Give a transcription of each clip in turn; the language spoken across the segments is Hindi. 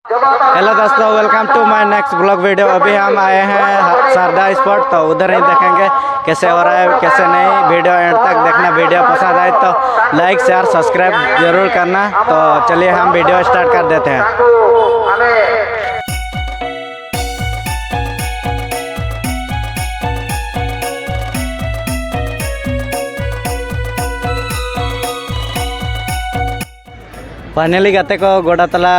हेलो दोस्तों, welcome to my next blog video. अभी हम आए हैं शारदा स्पॉट, तो उधर ही देखेंगे कैसे हो रहा है कैसे नहीं। वीडियो एंड तक देखना। वीडियो पसंद आए तो लाइक शेयर सब्सक्राइब जरूर करना। तो चलिए हम वीडियो स्टार्ट कर देते हैं। फाइनली गाते को गोड़ा तला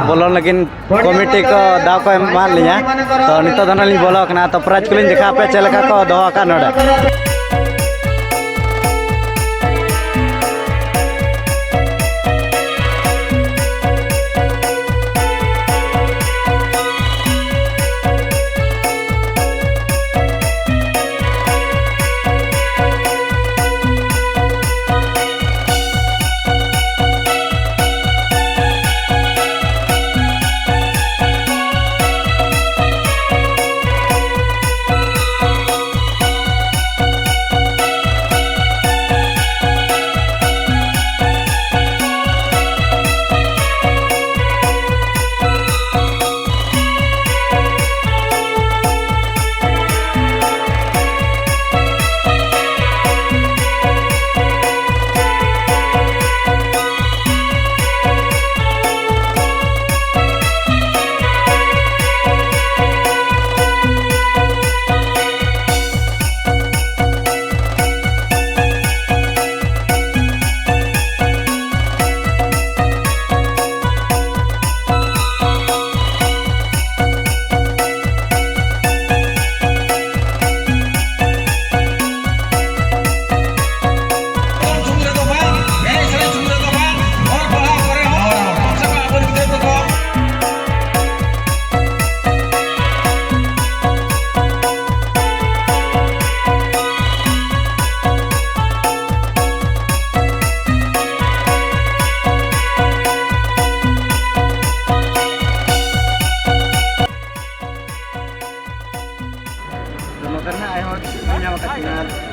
बोलो लेकिन कमिटी को दाव को एमा लिया। तो नितो धनली बोलो कना तो प्राइज को देखा पे चलका को दोहा का नोडे।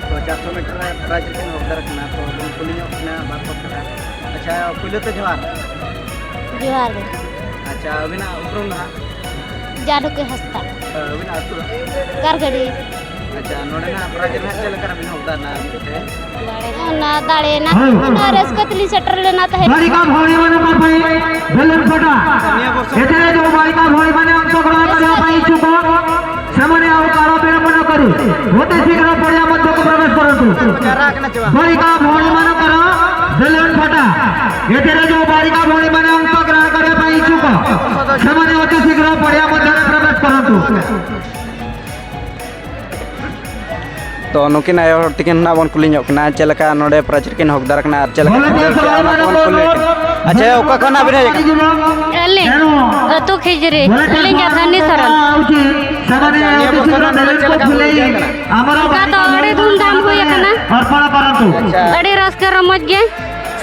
तो 400 मीटर प्राइज के ऑर्डर करना तो कुली बात करना। अच्छा पुलो तो जोहार जोहार। अच्छा अबिना उपरम ना जादू के हस्ता अबिना अतुर कारगड़ी। अच्छा नोडे ना प्राइज ना चल कर अबिना उतार ना दाड़े ना ना रेस कतली सेटर लेना तो है। बालिका भौणी माने पाई बेलन फटा एथे जो बालिका भौणी माने अंतग्रहण करिया पाई इच्छुक ସେମାନେ ଆଉ କାଳବିଳମ୍ବ ନ କରି ଅତି ଶୀଘ୍ର ପଡ଼ିଆ ମଧ୍ୟକୁ ପ୍ରବେଶ କରନ୍ତୁ। ବାଳିକା ଭଉଣୀମାନଙ୍କର ବେଲୁନ୍ ଫଟା ଏଥିରେ ଯେଉଁ ବାଳିକା ଭଉଣୀମାନେ ଅଂଶଗ୍ରହଣ କରିବା ପାଇଁ ଇଚ୍ଛୁକ ସେମାନେ ଅତି ଶୀଘ୍ର ପଡ଼ିଆ ମଧ୍ୟରେ ପ୍ରବେଶ କରନ୍ତୁ। तो नुकिन आयो तिकिन ना बन कुली ᱧᱚᱜ कना चलका नोडे प्राइज किन हकदार कना आर चलका बन कुली। अच्छा ओका कोना बिना एले तो खिजरे लिंगा धनी सरल ସେମାନେ ଅତି ଶୀଘ୍ର ବେଲୁନ୍ को फुलेई ଆମର का तो अड़े धूमधाम होय कना अर्पण करନ୍ତୁ। अड़े रस्का रमज गे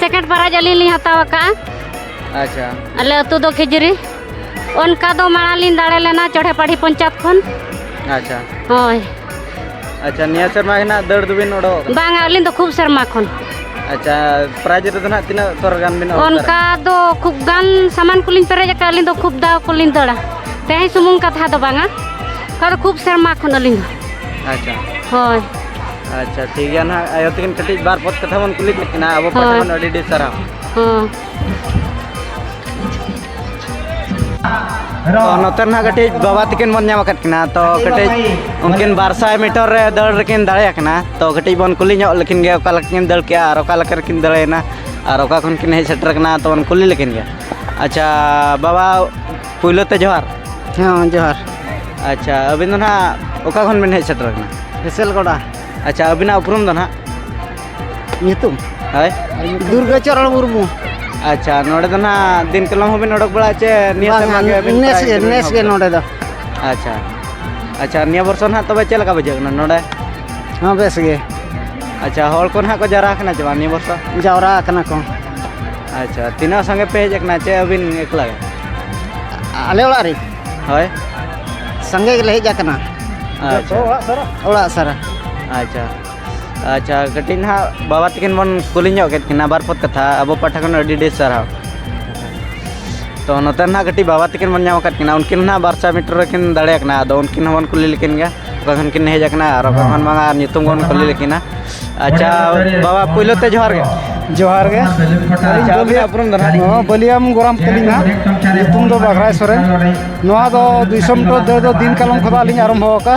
सेकंड प्राइज अली ली हतावा का। अच्छा अले तो दो खिजरे उनका दो माळालिन दाड़े लेना चढ़े पढ़ी पंचायत खन। अच्छा होय अच्छा निया शर्मा ना दड़ दुबिन ओडो बांग अलिन तो खूब शर्मा खन। अच्छा प्राइज रे ना तिना तोर गान बिन उनका दो खूब गान सामान कुलिन पेरेज का अलिन तो खूब दाव कुलिन दड़ा तेही सुमुंग कथा दो बांगा का खूब शर्मा खन अलिन। अच्छा होय अच्छा ठीक है ना आयो तिन कटी बार पत कथा मन कुली ना अब पटन अडी डी सरा। हां तो नोतर ना कटी बाबा तिकिन मन ᱧᱟᱢ कटकना तो कटी उनकिन 200 मीटर रे दड़ रकिन दाड़े कना। तो कटी बन कुली ᱧᱚᱜ लेकिन गे ओका लकिन दड़ के आर ओका लकर किन दड़ेना आर ओका खन किन हे सेटर कना तो बन कुली लेकिन गे। अच्छा बाबा पुलो ते जोहार। हाँ जोहार। अच्छा अबिन ना ओका खन बिन हे सेटर कना हेसेल गोड़ा। अच्छा अबिना उपरुम दो ना ᱧᱩᱛᱩᱢ हाय दुर्गा चरण मुर्मू। अच्छा नोडे दो ना दिन कलम बिन ओडक बड़ा चे निया से मागे नेस के नोडे दो। अच्छा अच्छा निया वर्ष ना तबे चल का बजे ना नोडे। हाँ बेस गे। अच्छा हॉल को ना को जरा कना जवा निया वर्ष जावरा कना को। अच्छा तीना संगे पे हेजना चे अबिन एकला आले ओला रे होय संगे गेले हेजा कना। अच्छा ओला सारा अच्छा अच्छा कटिन हा बाबा तकिन मन कुली ᱧᱚᱜ ᱠᱮᱫ ᱠᱤᱱᱟ ᱵᱟᱨ ᱯᱚᱛ ᱠᱟᱛᱷᱟ ᱟᱵᱚ ᱯᱟᱴᱷᱟ ᱠᱷᱚᱱ ᱟᱹᱰᱤ ᱟᱹᱰᱤ ᱥᱟᱨᱦᱟᱣ। तो नोते ना कटी बाबा तकिन मन नाम किना उनकिन ना 200 मीटर किन दाड़े कना आदो उनकिन हवन कुली लेकिन गया कखन किन हेज कना और कखन मांगा नितुम गन कुली लेकिन अच्छा बाबा पहिलो ते जोहार गे जोहार गे अच्छा अभी अपरम दना बलियाम गोराम तलिंगा नितुम दो बागराय सोरेन नोआ दो 200 मीटर दो दिन कालम खदा लिंग आरंभ होका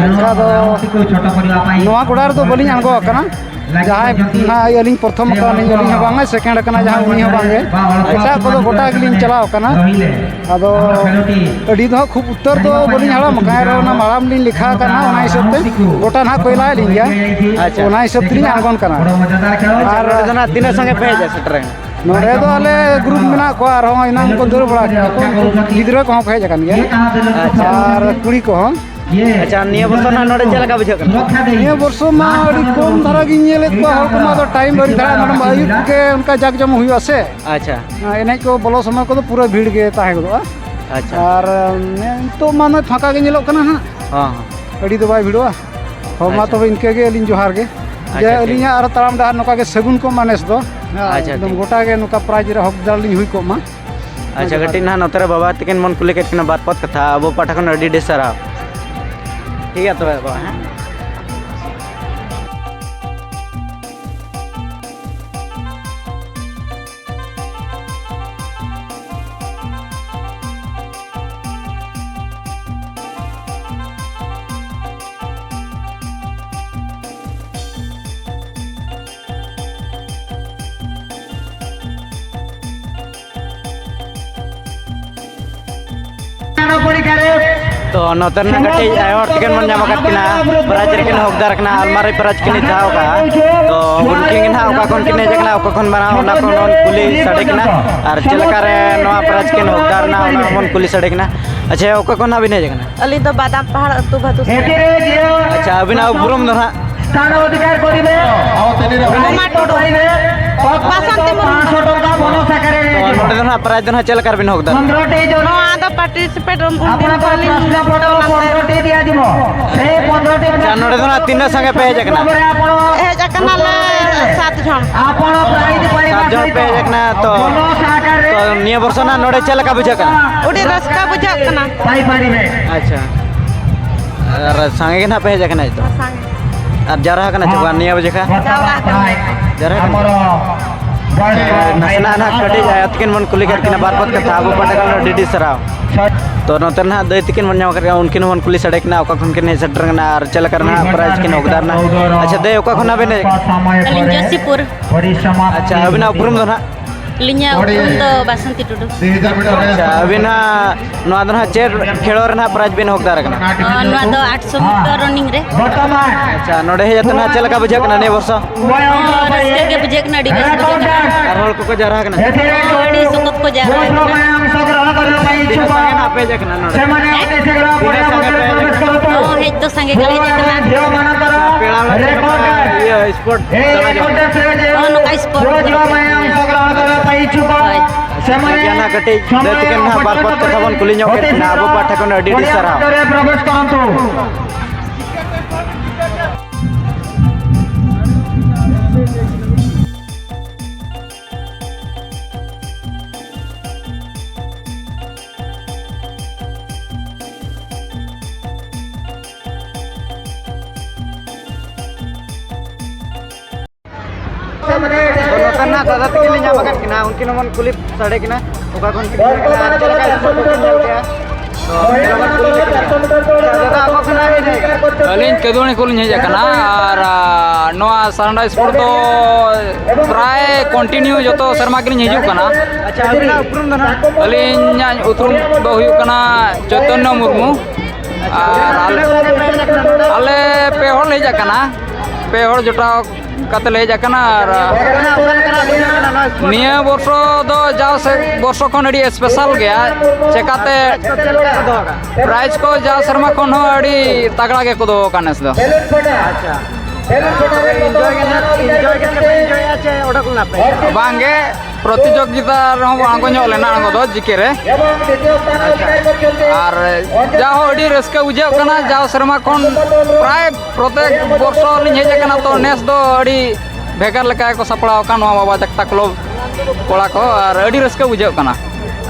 एनका दो नोआ गोड़ा दो बलिंग आंगो कना जहाँ ना अलिंग प्रथम अलिंग बांगे सेकेंड कना जहाँ उनी बांगे अच्छा को गोटा गिलिंग चलाव कना आदो अड़ी दो खूब उत्तर दो बलिंग हड़म कायर ना माराम लिंग लिखा कना ओना हिसाब ते गोटा ना कोयला लिंग गया अच्छा ओना हिसाब ते आंगोन कना और दना तीन संगे पे जा सटर नोड़े दो आले ग्रुप मेना को आर हो इनाम को दर बड़ा को गिदरा को हेज कन गया और कुड़ी को अच्छा निया बरसो ना नोडे चला का बुझा ये वर्षों में अड़ी कम धारा गिनेले को हर को तो टाइम बड़ी धारा नडम आयुब के उनका जाग जम हुई आसे अच्छा एने को बोलो समय को तो पूरा भीड़ के ताहे गो अच्छा और तो मानो फाका के नेलो कना हां हां अड़ी तो बाय भिड़वा हो मा तो इनके के अलिन जोहार के जे अलिन और ताराम डार नका के सगुन को मानेस दो अच्छा एकदम गोटा के नुका प्राइज रे हक दालिन हुई को मा अच्छा गटी ना नतरे बाबा तकिन मन कुले के बात पत कथा अब पाठा कन अडी डेसरा ठीक है तो बाबा हैं तो नोतन कटी आयोर तिकन मन जामा कतना प्राइज रेकिन हकदार कना अलमारी प्राइज किन थाव का तो उनकिन ना ओका कोन किने जकना ओका कोन बना ओना कोन कुली सड़े कना और चलका रे नोआ प्राइज किन हकदार ना ओना कोन कुली सड़े कना अच्छा ओका कोन ना बिने जकना अली तो बादाम पहाड़ अतु भातु अच्छा अबिना बुरम दना स्थान अधिकार करिवे आओ तेनी बासंती मुर्मू 500 टका बोनस आकारे तो नोडे दना प्राइज दना चलका बिन हकदार 15 टी जो आदा पार्टिसिपेट आपन प्रश्न पत्र 15 टी दिया दिबो से 15 टी अच्छा नोडे दना तीन संगे पे जकना ए जकना ले 7 जण आपन प्राइज पाइबा 7 जन पे जकना तो बोनस आकारे तो निया वर्ष ना नोडे चलका बुझकना उडी रस्का बुझकना पाई पारिबे अच्छा और संगे के ना पे जकना तो अब जरा कना चुका निया बजका जरा हमरो नसना ना कटी जाय तकिन मन कुली करकिन बारपत कथा अब पटकन डीडी सराव तो नोते ना दई तकिन मन जाम कर उनकिन मन कुली सड़े कना ओका खन किन सटर कना और चल करना प्राइज किन हकदार ना अच्छा दे ओका खना बेने अली जसीपुर अच्छा अभी ना उपरम दना लिnya उपरम तो बासंती टुडू अच्छा अभी ना नोआ दना चेर खेलो रना प्राइज बिन हकदार कना नोआ दो 800 मीटर रनिंग रे अच्छा नोडे हे जतना चल का बुझा कना ने वर्ष रस्के के बुझकना डी बेस बुझकना और होल को जरा कना अडी सुकत को जा संगे ना पे जकना नोडे ओ हे तो संगे गले जकना पेड़ा ये स्पोर्ट ओ नो का स्पोर्ट ना कटी देतिकन ना बारपत कथा बन कुली ᱧᱚᱜ ᱠᱮᱫ ᱱᱟ ᱟᱵᱚ ᱯᱟᱴᱷᱟᱠᱚᱱ ᱟᱹᱰᱤ ᱟᱹᱰᱤ ᱥᱟᱨᱦᱟᱣ प्रवेश करंतु ना दादा तकिन ले ᱧᱟᱢ ᱟᱠᱟᱫ ᱠᱤᱱᱟ उनकिन मन कुली सड़े किना ओका कोन किन चला चलका स्पोर्ट को ᱧᱮᱞ ᱠᱮᱟ तो मन कुली दादा आपको खना है अलिन केदोनी कोलिन हेज कना और नोआ सारंडा स्पोर्ट तो प्राय कंटिन्यू जो शर्मा के हिजू कना अच्छा अभी ना उपरम दना अलिन उतरुम दो हुयु कना चैतन्य मुर्मू और आले पे हर हेज कना पे हर जोटाव कते ले जाकना और निया वर्ष दो जाओ से वर्ष खन अड़ी स्पेशल गया चेकाते प्राइज को जाओ शर्मा खन हो अड़ी तगड़ा के को दो कानेस दो अच्छा एंजॉय के আছে ওটা কোন আপে बांगे प्रतियोगिता आंगो लेना आंगो दो जिके रे और जाओ अड़ी रस्का बुझे कना जाओ शर्मा खन प्राय प्रत्येक वर्ष लिन हेज कना तो नेस दो अड़ी भेगार लेका को सपड़ा का बाबा जगता क्लब कोड़ा को और अड़ी रस्का बुझे कना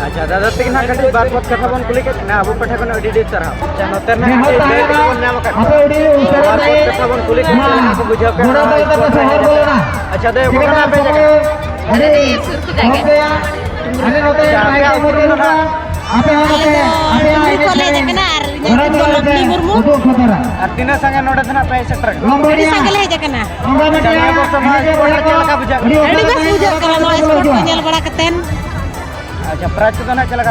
अच्छा दादा तक ना कटी बात बात कथा बन कुली के ना अब पठा कोन एडिट तरह अच्छा नोते ना बन नाम का बात कथा बन कुली के को बुझा के अच्छा दे को ना पे जगह अरे अरे होते तीन संगे नोडे थे ना पे सेटर अच्छा प्राइस तो ना चला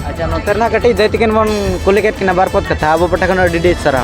अच्छा नोते ना कटी दे तिकिन बन कुली के किना बार पत कथा अब पठा कोन एडिट सरा